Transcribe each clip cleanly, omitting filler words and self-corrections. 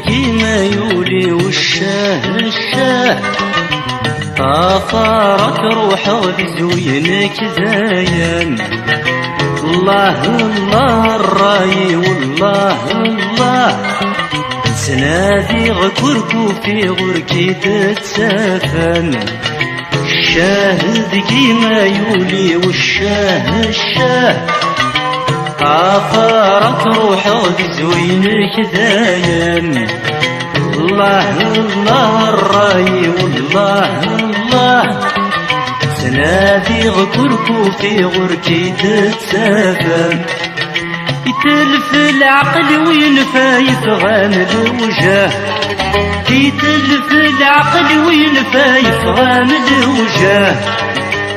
كيما يولي والشاه الشاه طافرك روحه بزوينك زاين. الله الله الراي والله الله سنادي غكركو في غركي تتسافن. الشاهد كيما يولي والشاه الشاه طافرك روحه بزوينك داين. الله الله الراي والله الله سنادي غكركو في غركي تتسافن. يتلف العقل وينفايف غامل وجاه، يتلف العقل وينفايف غامل وجاه.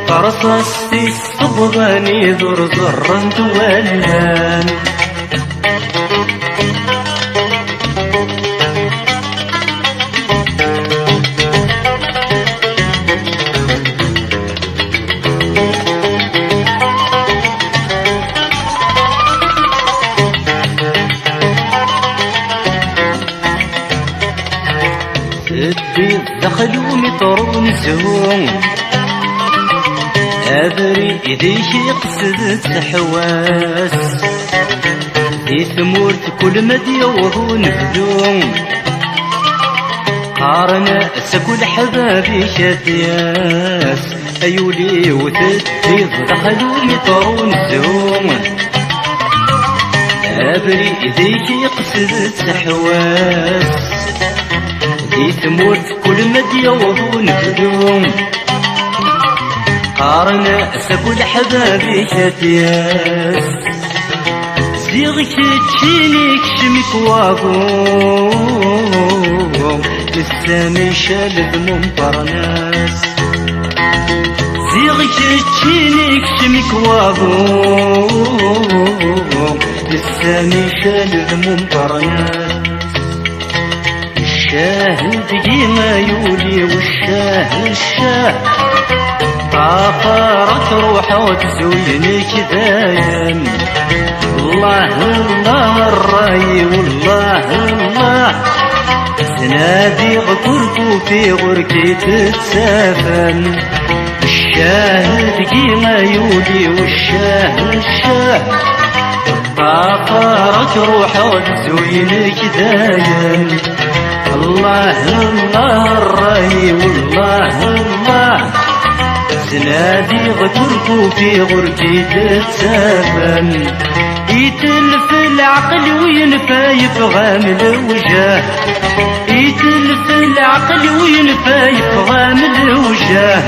فرصص في الصبغان يذر زرا دوالان. تدي الدخل ومطرون الزهوم أبري إذيك يقصد تحواس. في ثمورت كل مدي وهو نفدوم قارنا سكل حبابي شتياس. أيولي وتدي الدخل ومطرون الزهوم أبري إذيك يقصد تحواس. في ثمورت كل مدي وهو نفدوم قارنا سكل حبابي شتياس. زيغك تشينيك شمك واقوم للسامي شالد ممطرناس. زيغك تشينيك شمك واقوم للسامي شالد ممطرناس. الشاهد كيما يولي والشاه الشاه طافرك روحه وتزوينك داين. الله الله الراي والله الله سنادي غكركو في غركي تتسافن. الشاهد كيما يولي والشاه الشاه طافرك روحه وتزوينك داين. الله الله الراي والله الله سنادي غكركو في غركي تتسافن. يتلف العقل وينفايف غامل وجاه، يتلف العقل وينفايف غامل وجاه.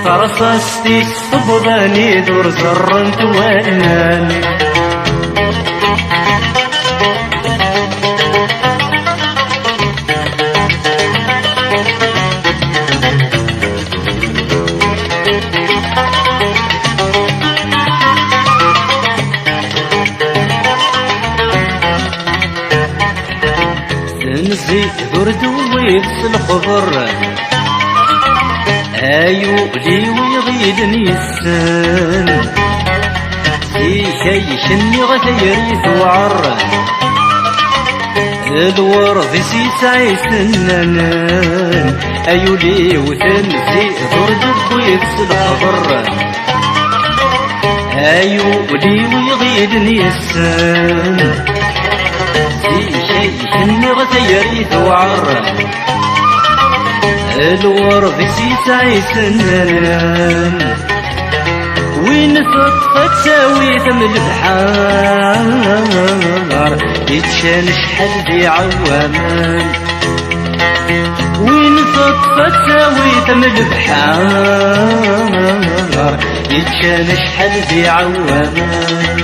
فرصصتي الصبغان يدور زرا توالان. نزيد برد ويبس الخضر هايو لي ويغيدني السن سي شي شني غثيري ثوعر الورد سي سعي سنان ايو لي وثنسي ضرب ويكس الخبر ايو لي ويغيدني السن سي شي شني غثيري ثوعر الورد سي سعي سنان وين صدفة تساوي ثم البحار يتشان شحال ذي عوامان وين صدفة تساوي ثم البحار يتشان شحال ذي عوامان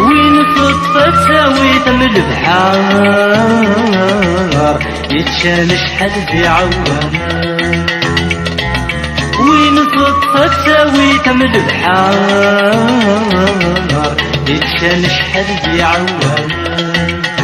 وين صدفة تساوي ثم البحار يتشان شحال ذي عوامان وين صدفة تساوي ثم البحار يتشان شحال ذي عوامان